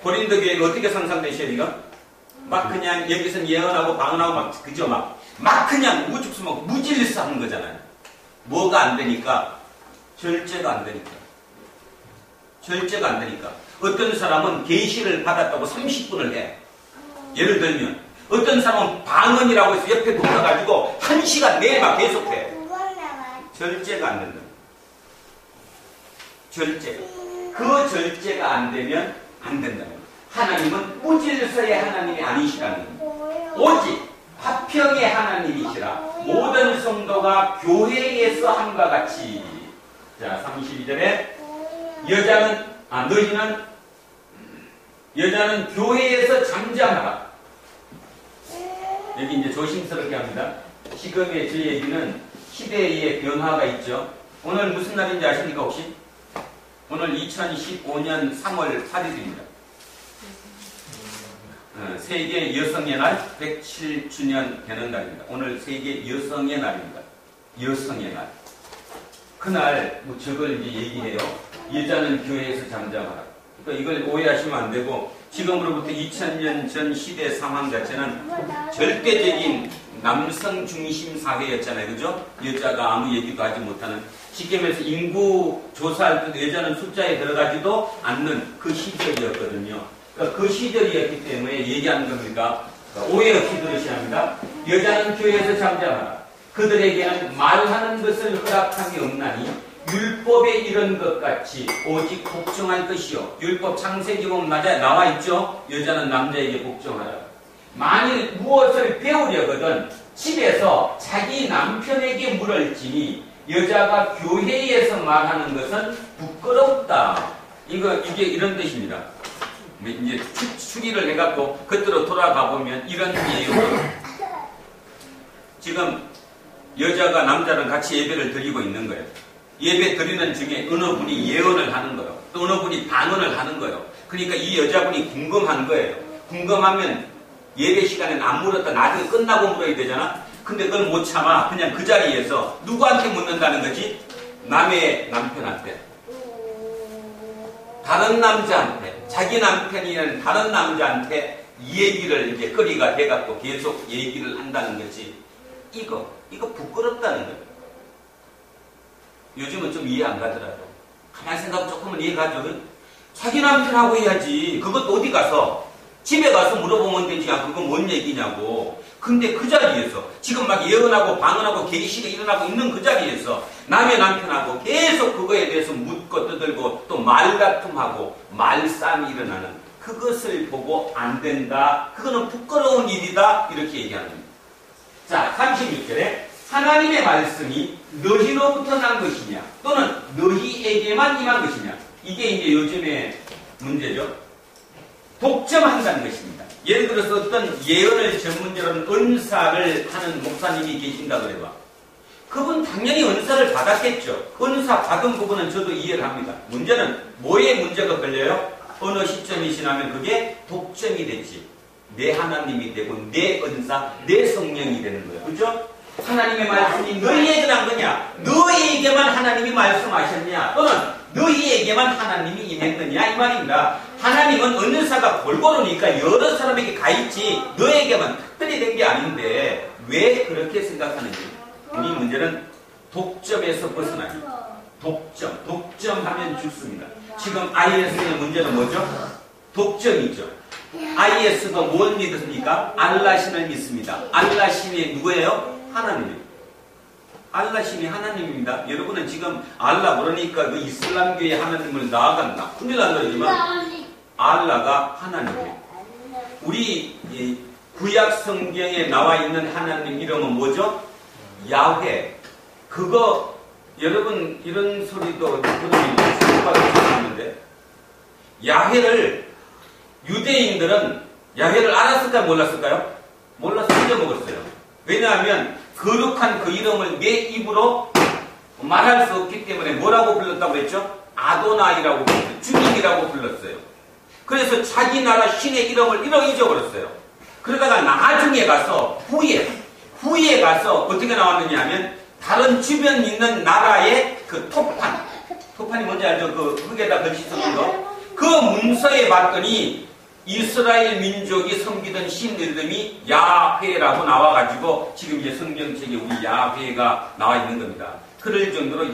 고린도 교회가 어떻게 상상되셔요, 이거? 막 그냥 여기서는 예언하고 방언하고 막 그죠? 막 그냥 우죽수먹 무질서한 거잖아요. 뭐가 안 되니까? 절제가 안 되니까. 어떤 사람은 계시를 받았다고 30분을 해. 예를 들면 어떤 사람은 방언이라고 해서 옆에 붙어가지고 1시간 내내 막 계속해. 절제가 안 된다. 그 절제가 안 되면 안 된다는 거예요. 하나님은 무질서의 하나님이 아니시라는 거예요. 오직 화평의 하나님이시라. 모든 성도가 교회에서 함과 같이. 자, 32절에 여자는 교회에서 잠잠하라. 여기 이제 조심스럽게 합니다. 지금의 제 얘기는 시대의 변화가 있죠. 오늘 무슨 날인지 아십니까 혹시? 오늘 2015년 3월 8일입니다. 세계 여성의 날 107주년 되는 날입니다. 오늘 세계 여성의 날입니다. 여성의 날. 그날 저걸 이제 얘기해요. 여자는 교회에서 잠잠하라. 그러니까 이걸 오해하시면 안 되고 지금으로부터 2000년 전 시대 상황 자체는 절대적인 남성 중심 사회였잖아요. 그죠? 여자가 아무 얘기도 하지 못하는, 쉽게 말해서 인구 조사할 때 여자는 숫자에 들어가지도 않는 그 시절이었거든요. 그러니까 그 시절이었기 때문에 얘기하는 겁니까? 그러니까 오해 없이 들으셔야 합니다. 여자는 교회에서 잠잠하라. 그들에게는 말하는 것을 허락함이 없나니 율법에 이런 것 같이 오직 복종할 것이요. 율법 창세기 보면 나와 있죠. 여자는 남자에게 복종하라. 만일 무엇을 배우려거든 집에서 자기 남편에게 물을 지니 여자가 교회에서 말하는 것은 부끄럽다. 이게 이런 뜻입니다. 이제 추리를 해갖고 그때로 돌아가 보면 이런 예요. 지금 여자가 남자랑 같이 예배를 드리고 있는 거예요. 예배 드리는 중에 어느 분이 예언을 하는 거예요. 또 어느 분이 반언을 하는 거예요. 그러니까 이 여자분이 궁금한 거예요. 궁금하면 예배 시간에는 안 물었다 나중에 끝나고 물어야 되잖아. 근데 그걸 못 참아. 그냥 그 자리에서 누구한테 묻는다는 거지? 남의 남편한테. 다른 남자한테. 자기 남편이라는 다른 남자한테 이 얘기를 이제 거리가 돼갖고 계속 얘기를 한다는 거지. 이거 부끄럽다는 거예요. 요즘은 좀 이해 안 가더라도. 가만히 생각 조금은 이해 가죠. 자기 남편하고 해야지. 그것도 어디 가서. 집에 가서 물어보면 되지. 그건 뭔 얘기냐고. 근데 그 자리에서 지금 막 예언하고 방언하고 계시가 일어나고 있는 그 자리에서 남의 남편하고 계속 그거에 대해서 묻고 떠들고 또 말다툼하고 말싸움이 일어나는 그것을 보고 안 된다. 그거는 부끄러운 일이다. 이렇게 얘기하는 겁니다. 자, 36절에 하나님의 말씀이 너희로부터 난 것이냐 또는 너희에게만 임한 것이냐. 이게 이제 요즘의 문제죠. 독점한다는 것입니다. 예를 들어서 어떤 예언을 전문적으로 은사를 하는 목사님이 계신다 그래봐. 그분 당연히 은사를 받았겠죠. 은사 받은 부분은 저도 이해를 합니다. 문제는 뭐에 문제가 걸려요? 어느 시점이 지나면 그게 독점이 되지. 내 하나님이 되고 내 은사, 내 성령이 되는 거예요. 그렇죠? 하나님의 말씀이 너희에게 난 거냐? 너희에게만 하나님이 말씀하셨냐? 또는 너희에게만 하나님이 임했느냐? 이 말입니다. 하나님은 은사가 골고루니까 여러 사람에게 가 있지 너에게만 특별히 된 게 아닌데 왜 그렇게 생각하는지. 우리 문제는 독점에서 벗어나요. 독점하면 죽습니다. 지금 IS의 문제는 뭐죠? 독점이죠. IS가 뭘 믿습니까? 알라신을 믿습니다. 알라신이 누구예요? 하나님이에요. 알라신이 하나님입니다. 여러분은 지금 알라 모르니까 그 이슬람교의 하나님을 나아간다. 큰일 난 거지만 알라가 하나님이에요. 우리 구약 성경에 나와 있는 하나님 이름은 뭐죠? 야훼. 그거 여러분 이런 소리도 들었는데 야훼를 유대인들은 야훼를 알았을까요? 몰랐을까요? 몰라서 잊어먹었어요. 왜냐하면 거룩한 그 이름을 내 입으로 말할 수 없기 때문에 뭐라고 불렀다고 그랬죠? 아도나이라고 불렀어요. 주님이라고 불렀어요. 그래서 자기 나라 신의 이름을 잊어버렸어요. 그러다가 나중에 가서 후에 가서 어떻게 나왔느냐 하면 다른 주변 있는 나라의 그 토판이 뭔지 알죠? 그 흙에다 글씨 쓰는 거. 그 문서에 봤더니 이스라엘 민족이 섬기던 신 이름이 야훼라고 나와가지고 지금 이제 성경책에 우리 야훼가 나와 있는 겁니다. 그럴 정도로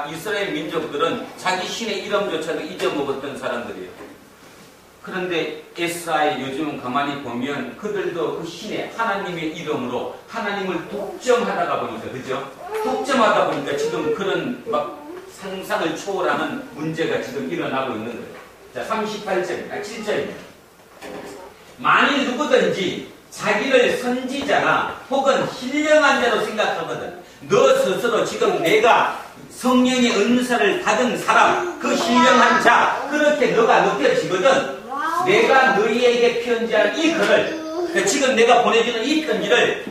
이스라엘 민족들은 자기 신의 이름조차도 잊어먹었던 사람들이에요. 그런데 에스라엘 요즘은 가만히 보면 그들도 그 신의 하나님의 이름으로 하나님을 독점하다가 보니까 그죠? 독점하다 보니까 지금 그런 막 상상을 초월하는 문제가 지금 일어나고 있는 거예요. 자, 38절입니다. 7절입니다. 만일 누구든지 자기를 선지자나 혹은 신령한 자로 생각하거든 너 스스로 지금 내가 성령의 은사를 받은 사람 그 신령한 자 그렇게 너가 느껴지거든 내가 너희에게 편지할 이 글을 지금 내가 보내주는 이 편지를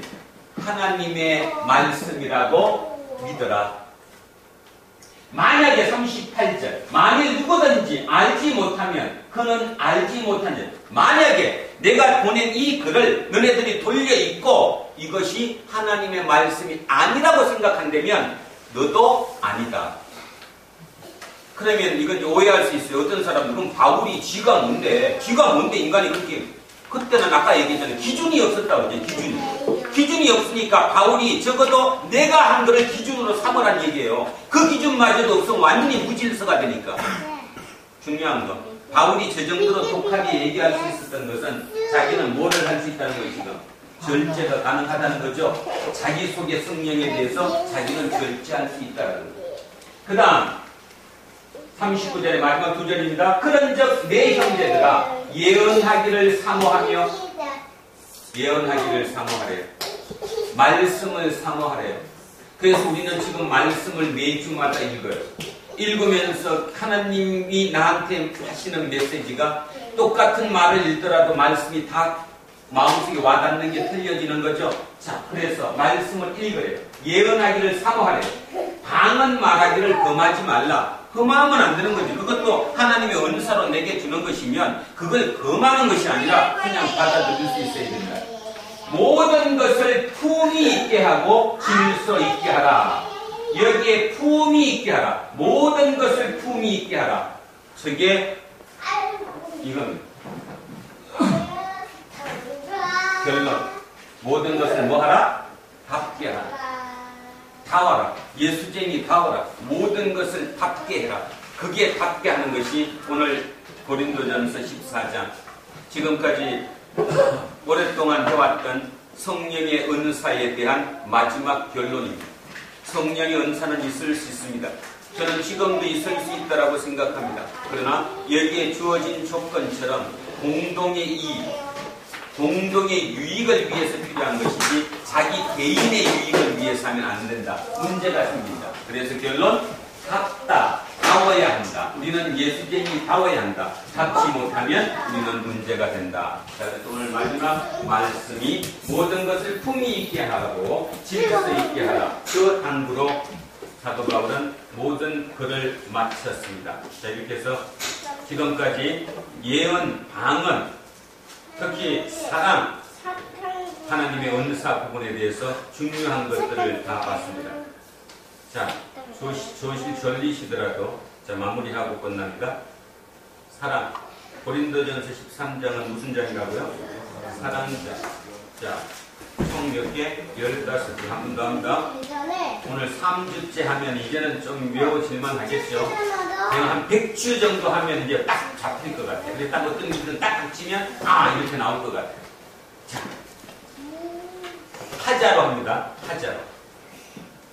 하나님의 말씀이라고 믿어라. 만약에 38절 만일 누구든지 알지 못하면 그는 알지 못한 자 만약에 내가 보낸 이 글을 너네들이 돌려 읽고 이것이 하나님의 말씀이 아니라고 생각한다면 너도 아니다. 그러면 이건 오해할 수 있어요. 어떤 사람은 그럼 바울이 지가 뭔데 인간이 그렇게 그때는 아까 얘기했잖아요. 기준이 없었다고 했죠. 기준이 없으니까 바울이 적어도 내가 한 거를 기준으로 삼으란 얘기예요. 그 기준마저도 없으면 완전히 무질서가 되니까. 중요한 거. 바울이 저 정도로 독하게 얘기할 수 있었던 것은 자기는 뭐를 할 수 있다는 거예요. 지금. 절제가 가능하다는 거죠. 자기 속의 성령에 대해서 자기는 절제할 수 있다는 거예요. 그 다음 39절의 마지막 두 절입니다. 그런즉 내 형제들아 예언하기를 사모하며 예언하기를 사모하래요. 말씀을 사모하래요. 그래서 우리는 지금 말씀을 매주마다 읽어요. 읽으면서 하나님이 나한테 하시는 메시지가 똑같은 말을 읽더라도 말씀이 다 마음속에 와닿는 게 틀려지는 거죠. 자, 그래서 말씀을 읽으래요. 예언하기를 사모하래요. 방언 말하기를 금하지 말라. 금하면 안 되는 거지. 그것도 하나님의 은사로 내게 주는 것이면 그걸 금하는 것이 아니라 그냥 받아들일 수 있어야 된다. 모든 것을 품위 있게 하고 질서 있게 하라. 여기에 품위 있게 하라. 모든 것을 품위 있게 하라. 저게 이겁니다. 결론. 모든 것을 뭐 하라? 답게 하라. 다와라. 예수쟁이 다와라. 모든 것을 답게 해라. 그게 답게 하는 것이 오늘 고린도전서 14장 지금까지 오랫동안 해왔던 성령의 은사에 대한 마지막 결론입니다. 성령의 은사는 있을 수 있습니다. 저는 지금도 있을 수 있다고 생각합니다. 그러나 여기에 주어진 조건처럼 공동의 이익, 공동의 유익을 위해서 필요한 것이지 자기 개인의 유익을 위해서 하면 안 된다. 문제가 생깁니다. 그래서 결론, 답다. 다워야 한다. 우리는 예수쟁이 다워야 한다. 답지 못하면 우리는 문제가 된다. 자, 그래서 오늘 마지막 말씀이 모든 것을 품위 있게 하고 질서 있게 하라. 그 당부로 사도 바울은 모든 글을 마쳤습니다. 자, 이렇게 해서 지금까지 예언, 방언, 특히 사랑, 하나님의 은사 부분에 대해서 중요한 것들을 다 봤습니다. 자, 졸리시더라도 자, 마무리하고 끝납니다. 사랑. 고린도전서 13장은 무슨 장이라고요? 사랑장. 자, 총 몇 개? 15개. 한 번 더 합니다. 오늘 3주째 하면 이제는 좀 외워질만 하겠죠? 그냥 한 100주 정도 하면 이제 딱 잡힐 것 같아요. 그래서 딱 어떤 일은 딱 치면 아, 이렇게 나올 것 같아요. 자, 하자로 합니다. 하자로.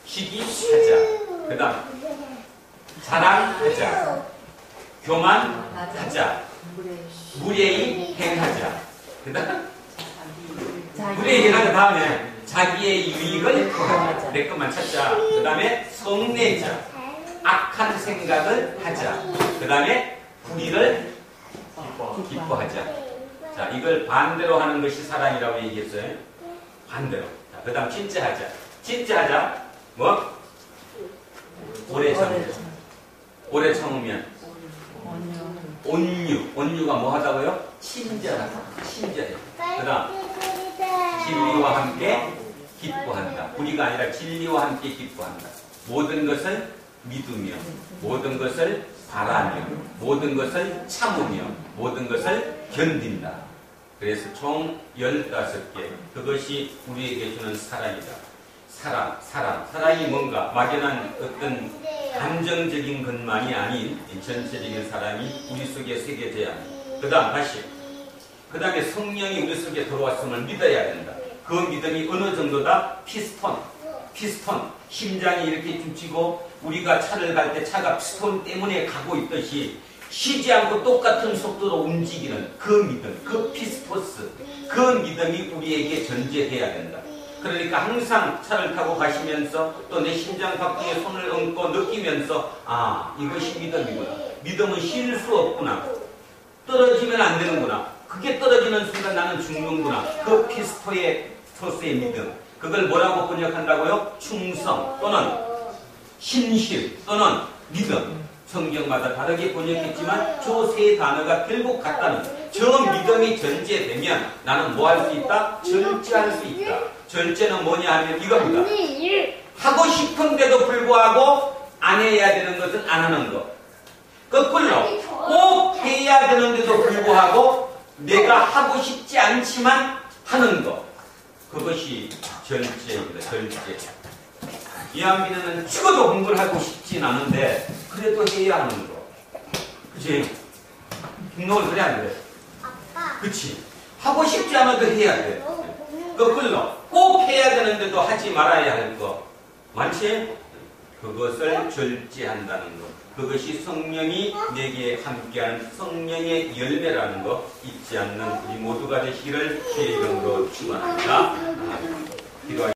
시기하자. 그 다음 자랑하자. 교만하자. 무례히 행하자. 그 다음 무례히 행하자. 다음에 자기의 유익을 구하자. 내 것만 찾자. 그 다음에 성내자. 악한 생각을 하자. 그 다음에 불의를 기뻐하자. 자, 이걸 반대로 하는 것이 사랑이라고 얘기했어요. 반대로. 그 다음 진짜하자. 진짜하자. 뭐? 오래 참으면. 오래 참으면. 온유. 온유가 뭐 하다고요? 친절하다. 친절해. 그 다음 진리와 함께 기뻐한다. 불의가 아니라 진리와 함께 기뻐한다. 모든 것을 믿으며, 모든 것을 바라며, 모든 것을 참으며, 모든 것을 견딘다. 그래서 총 15개. 그것이 우리에게 주는 사랑이다. 사랑. 사랑이 뭔가 막연한 어떤 감정적인 것만이 아닌 전체적인 사랑이 우리 속에 새겨져야 한다. 그 다음 다시. 그 다음에 성령이 우리 속에 들어왔음을 믿어야 된다. 그 믿음이 어느 정도다? 피스톤. 심장이 이렇게 춤추고 우리가 차를 갈 때 차가 피스톤 때문에 가고 있듯이 쉬지 않고 똑같은 속도로 움직이는 그 믿음, 그 피스토스, 그 믿음이 우리에게 전제해야 된다. 그러니까 항상 차를 타고 가시면서 또 내 심장 박동에 손을 얹고 느끼면서 아, 이것이 믿음이구나. 믿음은 쉴 수 없구나. 떨어지면 안 되는구나. 그게 떨어지는 순간 나는 죽는구나. 그 피스토스의 믿음. 그걸 뭐라고 번역한다고요? 충성 또는 신실 또는 믿음. 성경마다 다르게 번역했지만 저 세 단어가 결국 같다는 저 믿음이 전제되면 나는 뭐 할 수 있다? 절제할 수 있다. 절제는 뭐냐 하면 이겁니다. 하고 싶은데도 불구하고 안 해야 되는 것은 안 하는 것. 거꾸로 꼭 해야 되는데도 불구하고 내가 하고 싶지 않지만 하는 것. 그것이 절제입니다. 절제. 이한빈은 죽어도 공부를 하고 싶진 않은데 그래도 해야 하는 거. 그치? 등록을 그래 안 그래? 그치? 하고 싶지 않아도 해야 돼. 거꾸로 꼭 해야 되는데도 하지 말아야 할 거 많지? 그것을 절제한다는 것. 그것이 성령이 내게 함께하는 성령의 열매라는 거 잊지 않는 우리 모두가 되시기를 주의 이름으로 축원합니다. 기도하겠습니다.